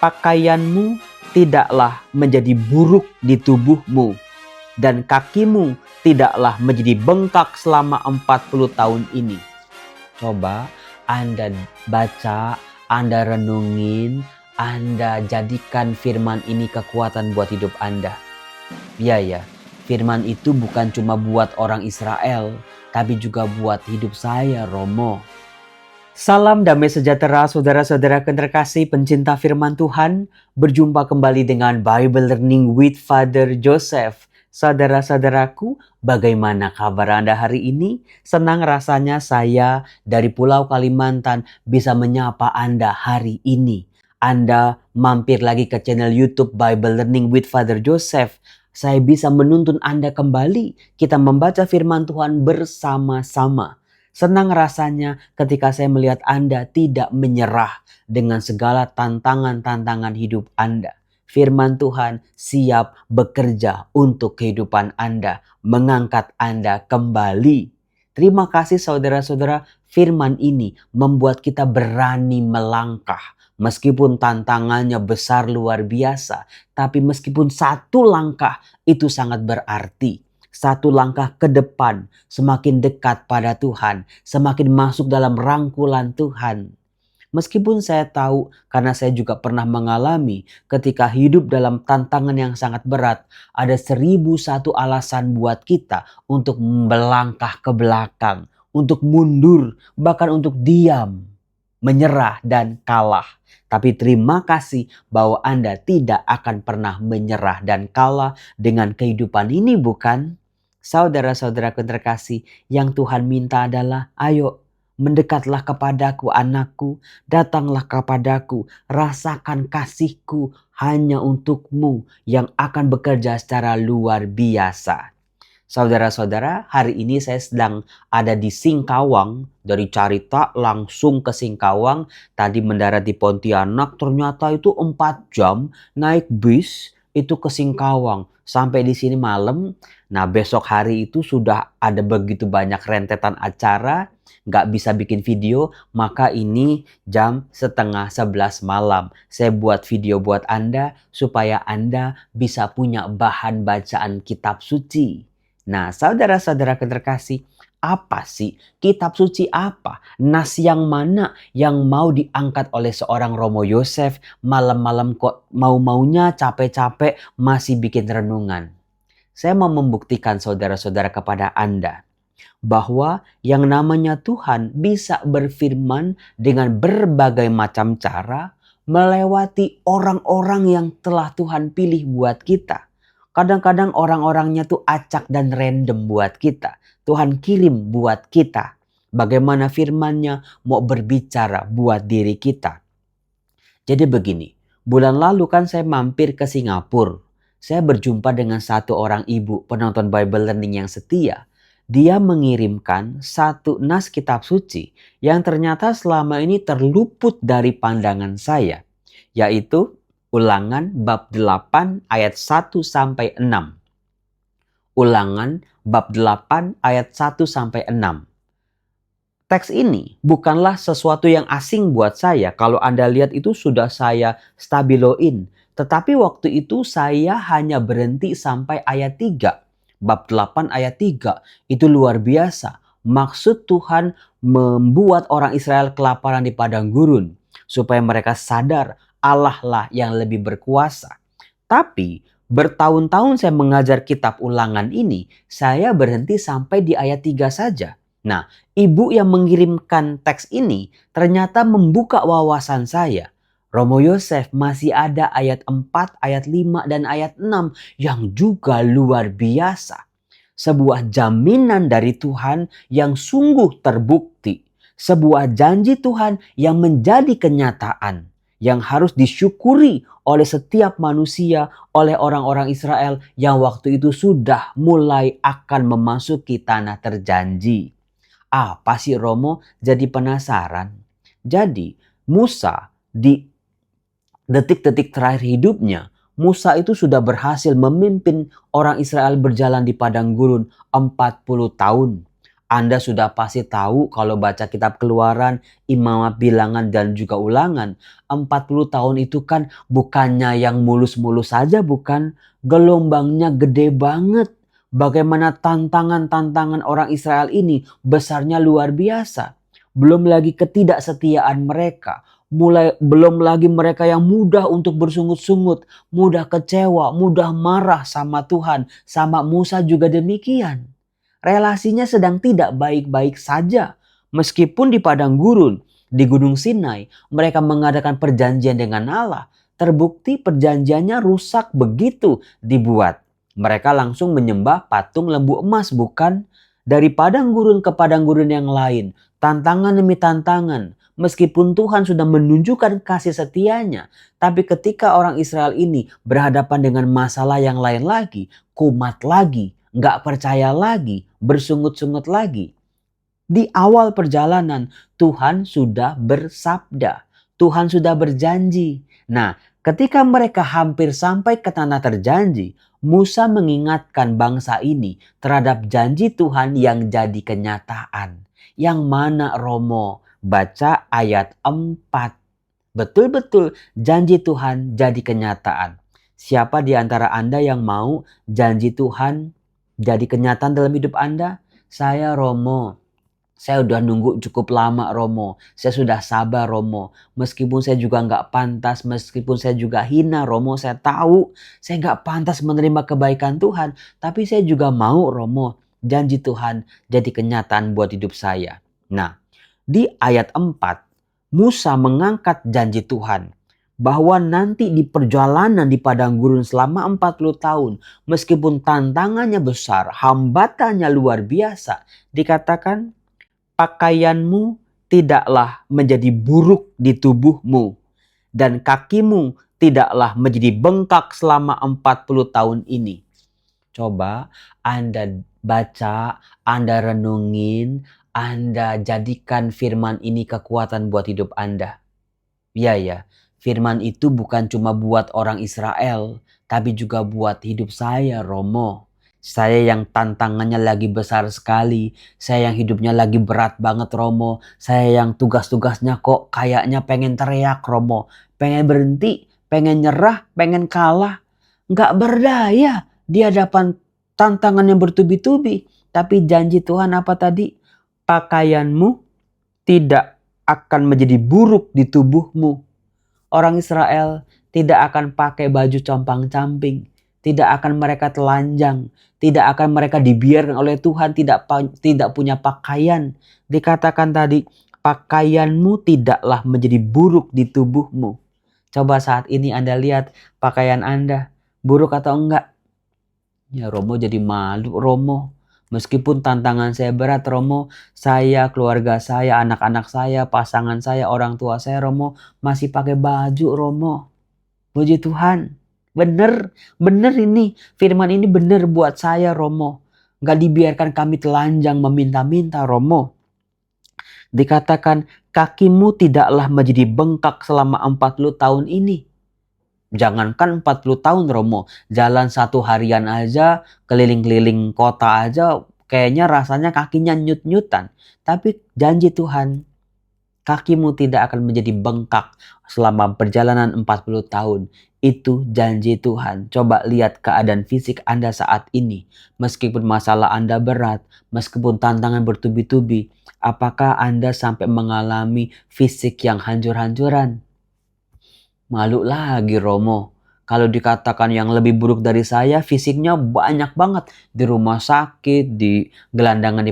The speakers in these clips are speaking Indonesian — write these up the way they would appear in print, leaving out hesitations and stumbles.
pakaianmu tidaklah menjadi buruk di tubuhmu, dan kakimu tidaklah menjadi bengkak selama 40 tahun ini. Coba Anda baca, Anda renungin, Anda jadikan firman ini kekuatan buat hidup Anda. Ya, firman itu bukan cuma buat orang Israel, tapi juga buat hidup saya, Romo. Salam damai sejahtera saudara-saudara terkasih pencinta firman Tuhan. Berjumpa kembali dengan Bible Learning with Father Joseph. Saudara-saudaraku, bagaimana kabar Anda hari ini? Senang rasanya saya dari Pulau Kalimantan bisa menyapa Anda hari ini. Anda mampir lagi ke channel YouTube Bible Learning with Father Joseph. Saya bisa menuntun Anda kembali. Kita membaca firman Tuhan bersama-sama. Senang rasanya ketika saya melihat Anda tidak menyerah dengan segala tantangan-tantangan hidup Anda. Firman Tuhan siap bekerja untuk kehidupan Anda, mengangkat Anda kembali. Terima kasih saudara-saudara, firman ini membuat kita berani melangkah. Meskipun tantangannya besar luar biasa, tapi meskipun satu langkah itu sangat berarti. Satu langkah ke depan, semakin dekat pada Tuhan, semakin masuk dalam rangkulan Tuhan. Meskipun saya tahu, karena saya juga pernah mengalami ketika hidup dalam tantangan yang sangat berat, ada 1001 alasan buat kita untuk melangkah ke belakang, untuk mundur, bahkan untuk diam, menyerah dan kalah. Tapi terima kasih bahwa Anda tidak akan pernah menyerah dan kalah dengan kehidupan ini, bukan? Saudara-saudaraku terkasih, yang Tuhan minta adalah, ayo mendekatlah kepadaku anakku, datanglah kepadaku, rasakan kasihku hanya untukmu yang akan bekerja secara luar biasa. Saudara-saudara, hari ini saya sedang ada di Singkawang. Dari Carita langsung ke Singkawang. Tadi mendarat di Pontianak, ternyata itu 4 jam naik bis itu ke Singkawang. Sampai di sini malam. Nah, besok hari itu sudah ada begitu banyak rentetan acara. Gak bisa bikin video, maka ini jam 10:30 malam. Saya buat video buat Anda supaya Anda bisa punya bahan bacaan kitab suci. Nah, saudara-saudara terkasih, apa sih kitab suci apa? Nas yang mana yang mau diangkat oleh seorang Romo Yosef malam-malam kok mau-maunya capek-capek masih bikin renungan? Saya mau membuktikan saudara-saudara kepada Anda bahwa yang namanya Tuhan bisa berfirman dengan berbagai macam cara melewati orang-orang yang telah Tuhan pilih buat kita. Kadang-kadang orang-orangnya tuh acak dan random buat kita. Tuhan kirim buat kita. Bagaimana firman-Nya mau berbicara buat diri kita. Jadi begini, bulan lalu kan saya mampir ke Singapura. Saya berjumpa dengan satu orang ibu penonton Bible Learning yang setia. Dia mengirimkan satu nas kitab suci yang ternyata selama ini terluput dari pandangan saya. Yaitu Ulangan bab 8 ayat 1-6. Ulangan bab 8 ayat 1-6. Teks ini bukanlah sesuatu yang asing buat saya. Kalau Anda lihat itu sudah saya stabiloin. Tetapi waktu itu saya hanya berhenti sampai ayat 3. Bab 8 ayat 3. Itu luar biasa. Maksud Tuhan membuat orang Israel kelaparan di padang gurun. Supaya mereka sadar Allah lah yang lebih berkuasa. Tapi bertahun-tahun saya mengajar kitab Ulangan ini, saya berhenti sampai di ayat 3 saja. Nah, ibu yang mengirimkan teks ini ternyata membuka wawasan saya. Romo Yosef masih ada ayat 4, ayat 5, dan ayat 6 yang juga luar biasa. Sebuah jaminan dari Tuhan yang sungguh terbukti. Sebuah janji Tuhan yang menjadi kenyataan. Yang harus disyukuri oleh setiap manusia, oleh orang-orang Israel yang waktu itu sudah mulai akan memasuki tanah terjanji. Apa sih Romo? Jadi penasaran. Jadi Musa di detik-detik terakhir hidupnya, Musa itu sudah berhasil memimpin orang Israel berjalan di padang gurun 40 tahun. Anda sudah pasti tahu kalau baca kitab Keluaran, Imamat, Bilangan, dan juga Ulangan. 40 tahun itu kan bukannya yang mulus-mulus saja, bukan. Gelombangnya gede banget. Bagaimana tantangan-tantangan orang Israel ini besarnya luar biasa. Belum lagi ketidaksetiaan mereka. Belum lagi mereka yang mudah untuk bersungut-sungut, mudah kecewa, mudah marah sama Tuhan, sama Musa juga demikian. Relasinya sedang tidak baik-baik saja. Meskipun di padang gurun, di Gunung Sinai, mereka mengadakan perjanjian dengan Allah. Terbukti perjanjiannya rusak begitu dibuat. Mereka langsung menyembah patung lembu emas, bukan? Dari padang gurun ke padang gurun yang lain, tantangan demi tantangan. Meskipun Tuhan sudah menunjukkan kasih setianya, tapi ketika orang Israel ini berhadapan dengan masalah yang lain lagi, kumat lagi, nggak percaya lagi, bersungut-sungut lagi. Di awal perjalanan, Tuhan sudah bersabda, Tuhan sudah berjanji. Nah, ketika mereka hampir sampai ke tanah terjanji, Musa mengingatkan bangsa ini terhadap janji Tuhan yang jadi kenyataan. Yang mana, Romo? Baca ayat 4. Betul-betul janji Tuhan jadi kenyataan. Siapa di antara Anda yang mau janji Tuhan jadi kenyataan dalam hidup Anda? Saya, Romo. Saya udah nunggu cukup lama, Romo. Saya sudah sabar, Romo. Meskipun saya juga nggak pantas, meskipun saya juga hina, Romo. Saya tahu saya nggak pantas menerima kebaikan Tuhan. Tapi saya juga mau, Romo, janji Tuhan jadi kenyataan buat hidup saya. Nah, di ayat 4, Musa mengangkat janji Tuhan bahwa nanti di perjalanan di padang gurun selama 40 tahun, meskipun tantangannya besar, hambatannya luar biasa, dikatakan pakaianmu tidaklah menjadi buruk di tubuhmu dan kakimu tidaklah menjadi bengkak selama 40 tahun ini. Coba Anda baca, Anda renungin, Anda jadikan firman ini kekuatan buat hidup Anda. Ya, firman itu bukan cuma buat orang Israel, tapi juga buat hidup saya, Romo. Saya yang tantangannya lagi besar sekali. Saya yang hidupnya lagi berat banget, Romo. Saya yang tugas-tugasnya kok kayaknya pengen teriak, Romo. Pengen berhenti, pengen nyerah, pengen kalah. Nggak berdaya di hadapan tantangan yang bertubi-tubi. Tapi janji Tuhan apa tadi? Pakaianmu tidak akan menjadi buruk di tubuhmu. Orang Israel tidak akan pakai baju compang-camping. Tidak akan mereka telanjang. Tidak akan mereka dibiarkan oleh Tuhan tidak punya pakaian. Dikatakan tadi, pakaianmu tidaklah menjadi buruk di tubuhmu. Coba saat ini Anda lihat pakaian Anda. Buruk atau enggak? Ya, Romo jadi malu, Romo. Meskipun tantangan saya berat, Romo, saya, keluarga saya, anak-anak saya, pasangan saya, orang tua saya, Romo, masih pakai baju, Romo. Puji Tuhan. Bener ini. Firman ini bener buat saya, Romo. Gak dibiarkan kami telanjang meminta-minta, Romo. Dikatakan, kakimu tidaklah menjadi bengkak selama 40 tahun ini. Jangankan 40 tahun, Romo. Jalan satu harian aja, keliling-keliling kota aja, kayaknya rasanya kakinya nyut-nyutan. Tapi janji Tuhan, kakimu tidak akan menjadi bengkak selama perjalanan 40 tahun. Itu janji Tuhan. Coba lihat keadaan fisik Anda saat ini. Meskipun masalah Anda berat, meskipun tantangan bertubi-tubi, apakah Anda sampai mengalami fisik yang hancur-hancuran? Malu lagi, Romo. Kalau dikatakan yang lebih buruk dari saya, fisiknya banyak banget. Di rumah sakit, di gelandangan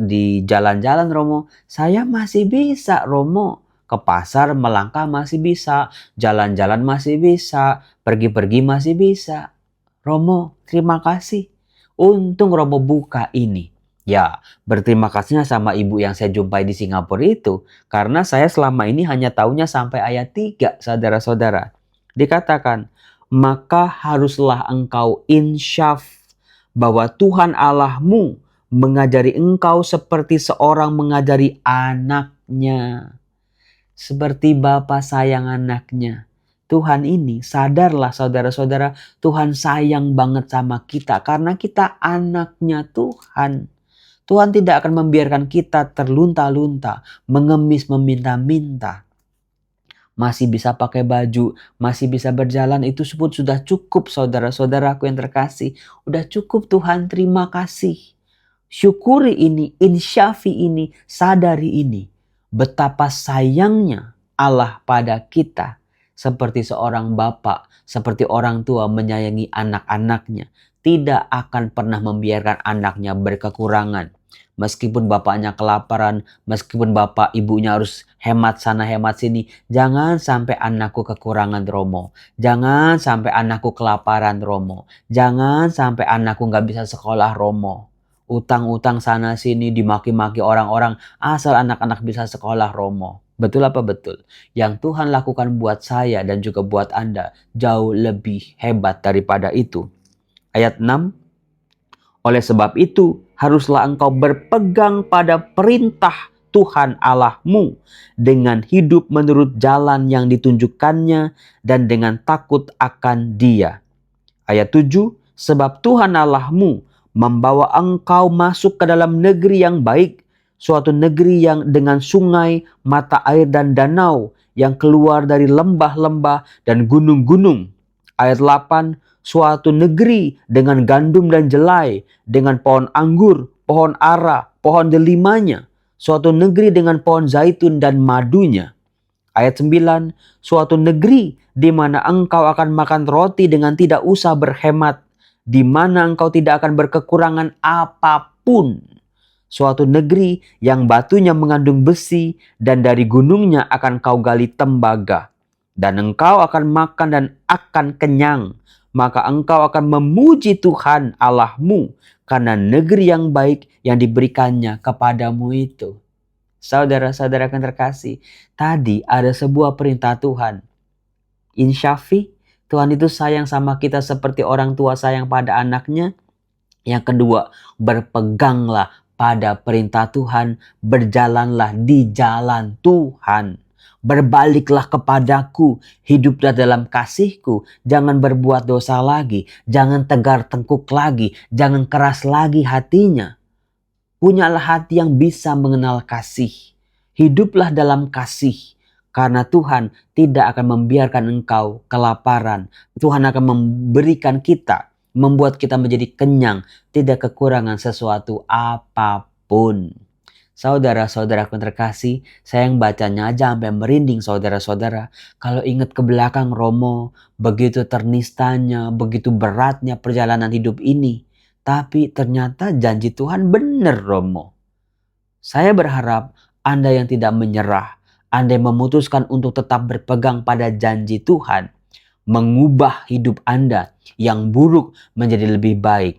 di jalan-jalan, Romo. Saya masih bisa, Romo. Ke pasar melangkah masih bisa. Jalan-jalan masih bisa. Pergi-pergi masih bisa. Romo, terima kasih. Untung Romo buka ini. Ya, berterima kasihnya sama ibu yang saya jumpai di Singapura itu. Karena saya selama ini hanya taunya sampai ayat 3, saudara-saudara. Dikatakan, maka haruslah engkau insyaf bahwa Tuhan Allahmu mengajari engkau seperti seorang mengajari anaknya. Seperti bapa sayang anaknya. Tuhan ini, sadarlah saudara-saudara, Tuhan sayang banget sama kita karena kita anaknya Tuhan. Tuhan tidak akan membiarkan kita terlunta-lunta, mengemis, meminta-minta. Masih bisa pakai baju, masih bisa berjalan, itu sudah cukup saudara-saudaraku yang terkasih. Udah cukup Tuhan, terima kasih. Syukuri ini, insyafi ini, sadari ini. Betapa sayangnya Allah pada kita. Seperti seorang bapak, seperti orang tua menyayangi anak-anaknya. Tidak akan pernah membiarkan anaknya berkekurangan. Meskipun bapaknya kelaparan, meskipun bapak ibunya harus hemat sana hemat sini, jangan sampai anakku kekurangan Romo. Jangan sampai anakku kelaparan Romo. Jangan sampai anakku nggak bisa sekolah Romo. Utang-utang sana sini dimaki-maki orang-orang asal anak-anak bisa sekolah Romo. Betul apa betul? Yang Tuhan lakukan buat saya dan juga buat Anda jauh lebih hebat daripada itu. Ayat 6. Oleh sebab itu, haruslah engkau berpegang pada perintah Tuhan Allahmu dengan hidup menurut jalan yang ditunjukkannya dan dengan takut akan Dia. Ayat 7, sebab Tuhan Allahmu membawa engkau masuk ke dalam negeri yang baik, suatu negeri yang dengan sungai, mata air dan danau yang keluar dari lembah-lembah dan gunung-gunung. Ayat 8, suatu negeri dengan gandum dan jelai, dengan pohon anggur, pohon ara, pohon delimanya, suatu negeri dengan pohon zaitun dan madunya. Ayat 9, suatu negeri di mana engkau akan makan roti dengan tidak usah berhemat, di mana engkau tidak akan berkekurangan apapun. Suatu negeri yang batunya mengandung besi dan dari gunungnya akan kau gali tembaga. Dan engkau akan makan dan akan kenyang. Maka engkau akan memuji Tuhan Allahmu karena negeri yang baik yang diberikannya kepadamu itu. Saudara-saudara yang terkasih, tadi ada sebuah perintah Tuhan. Insyafi, Tuhan itu sayang sama kita seperti orang tua sayang pada anaknya. Yang kedua, berpeganglah pada perintah Tuhan, berjalanlah di jalan Tuhan. Berbaliklah kepadaku, hiduplah dalam kasihku, jangan berbuat dosa lagi, jangan tegar tengkuk lagi, jangan keras lagi hatinya. Punyalah hati yang bisa mengenal kasih. Hiduplah dalam kasih. Karena Tuhan tidak akan membiarkan engkau kelaparan. Tuhan akan memberikan kita, membuat kita menjadi kenyang, tidak kekurangan sesuatu apapun. Saudara-saudara yang terkasih, saya yang bacanya aja sampai merinding saudara-saudara. Kalau ingat ke belakang Romo, begitu ternistanya, begitu beratnya perjalanan hidup ini. Tapi ternyata janji Tuhan benar Romo. Saya berharap Anda yang tidak menyerah, Anda yang memutuskan untuk tetap berpegang pada janji Tuhan, mengubah hidup Anda yang buruk menjadi lebih baik.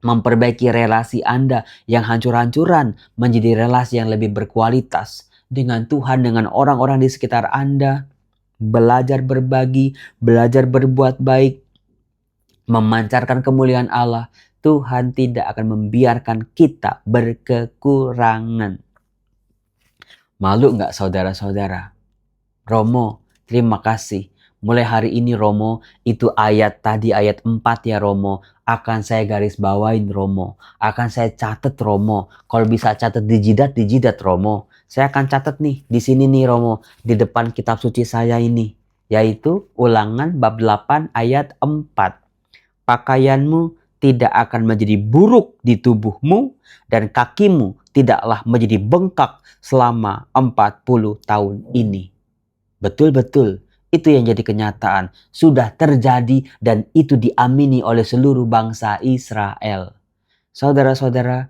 Memperbaiki relasi Anda yang hancur-hancuran menjadi relasi yang lebih berkualitas dengan Tuhan, dengan orang-orang di sekitar Anda. Belajar berbagi, belajar berbuat baik, memancarkan kemuliaan Allah. Tuhan tidak akan membiarkan kita berkekurangan. Malu nggak saudara-saudara? Romo, terima kasih. Mulai hari ini Romo, itu ayat tadi ayat 4 ya Romo. Akan saya garis bawain Romo. Akan saya catat Romo. Kalau bisa catat di jidat Romo. Saya akan catat nih di sini nih Romo. Di depan kitab suci saya ini. Yaitu Ulangan bab 8 ayat 4. Pakaianmu tidak akan menjadi buruk di tubuhmu dan kakimu tidaklah menjadi bengkak selama 40 tahun ini. Betul-betul itu yang jadi kenyataan. Sudah terjadi dan itu diamini oleh seluruh bangsa Israel. Saudara-saudara,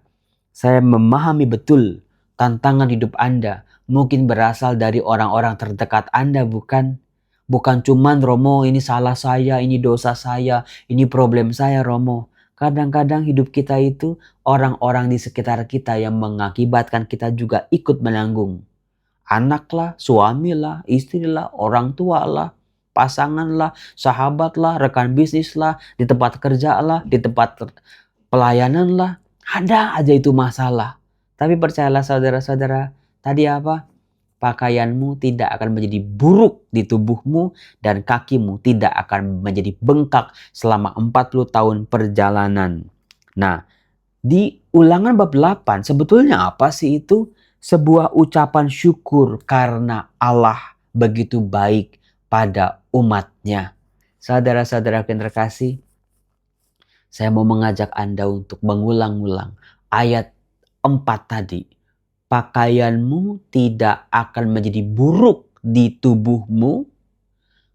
saya memahami betul tantangan hidup Anda mungkin berasal dari orang-orang terdekat Anda, bukan? Bukan cuman Romo ini salah saya, ini dosa saya, ini problem saya Romo. Kadang-kadang hidup kita itu orang-orang di sekitar kita yang mengakibatkan kita juga ikut menanggung. Anak lah, suami lah, istri lah, orang tua lah, pasangan lah, sahabat lah, rekan bisnis lah, di tempat kerja lah, di tempat pelayanan lah. Ada aja itu masalah. Tapi percayalah saudara-saudara, tadi apa? Pakaianmu tidak akan menjadi buruk di tubuhmu dan kakimu tidak akan menjadi bengkak selama 40 tahun perjalanan. Nah, Di Ulangan bab 8 sebetulnya apa sih itu? Sebuah ucapan syukur karena Allah begitu baik pada umatnya. Saudara-saudara yang terkasih, saya mau mengajak Anda untuk mengulang-ulang ayat 4 tadi. Pakaianmu tidak akan menjadi buruk di tubuhmu,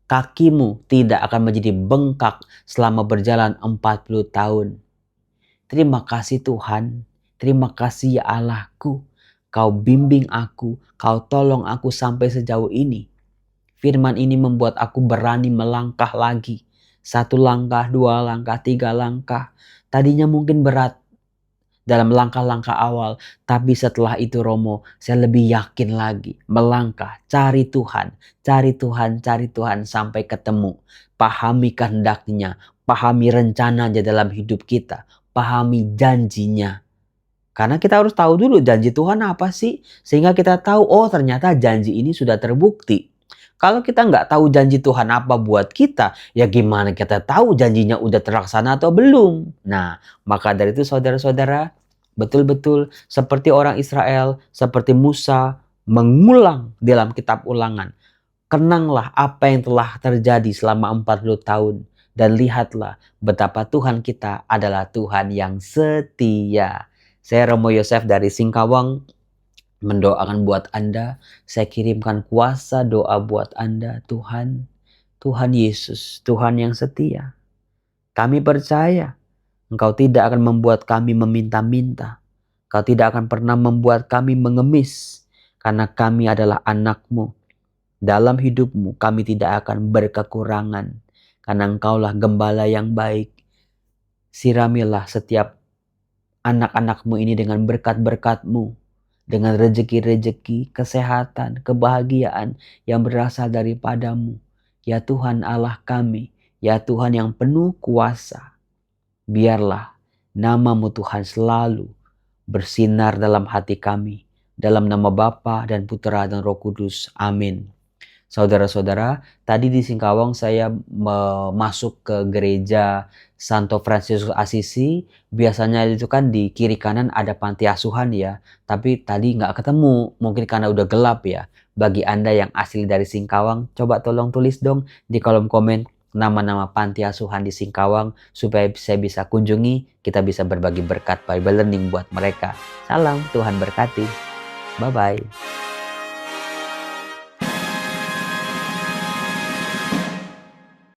kakimu tidak akan menjadi bengkak selama berjalan 40 tahun. Terima kasih Tuhan, terima kasih ya Allahku. Kau bimbing aku, kau tolong aku sampai sejauh ini. Firman ini membuat aku berani melangkah lagi. 1 langkah, 2 langkah, 3 langkah. Tadinya mungkin berat dalam langkah-langkah awal. Tapi setelah itu Romo, saya lebih yakin lagi. Melangkah, cari Tuhan, cari Tuhan, cari Tuhan sampai ketemu. Pahami kehendaknya, pahami rencananya dalam hidup kita. Pahami janjinya. Karena kita harus tahu dulu janji Tuhan apa sih. Sehingga kita tahu, oh ternyata janji ini sudah terbukti. Kalau kita nggak tahu janji Tuhan apa buat kita, ya gimana kita tahu janjinya udah terlaksana atau belum. Nah, maka dari itu saudara-saudara, betul-betul seperti orang Israel, seperti Musa, mengulang dalam kitab Ulangan. Kenanglah apa yang telah terjadi selama 40 tahun. Dan lihatlah betapa Tuhan kita adalah Tuhan yang setia. Saya Romo Yosef dari Singkawang mendoakan buat Anda. Saya kirimkan kuasa doa buat Anda. Tuhan, Tuhan Yesus, Tuhan yang setia. Kami percaya Engkau tidak akan membuat kami meminta-minta. Engkau tidak akan pernah membuat kami mengemis. Karena kami adalah anak-Mu. Dalam hidupmu kami tidak akan berkekurangan. Karena Engkaulah gembala yang baik. Siramilah setiap anak-anak-Mu ini dengan berkat-berkat-Mu. Dengan rezeki-rezeki, kesehatan, kebahagiaan yang berasal daripada-Mu. Ya Tuhan Allah kami. Ya Tuhan yang penuh kuasa. Biarlah nama-Mu Tuhan selalu bersinar dalam hati kami. Dalam nama Bapa dan Putra dan Roh Kudus. Amin. Saudara-saudara, tadi di Singkawang saya masuk ke gereja Santo Fransiskus Assisi. Biasanya itu kan di kiri kanan ada panti asuhan ya. Tapi tadi nggak ketemu, mungkin karena udah gelap ya. Bagi Anda yang asli dari Singkawang, coba tolong tulis dong di kolom komen nama-nama panti asuhan di Singkawang. Supaya saya bisa kunjungi, kita bisa berbagi berkat Bible Learning buat mereka. Salam, Tuhan berkati. Bye-bye.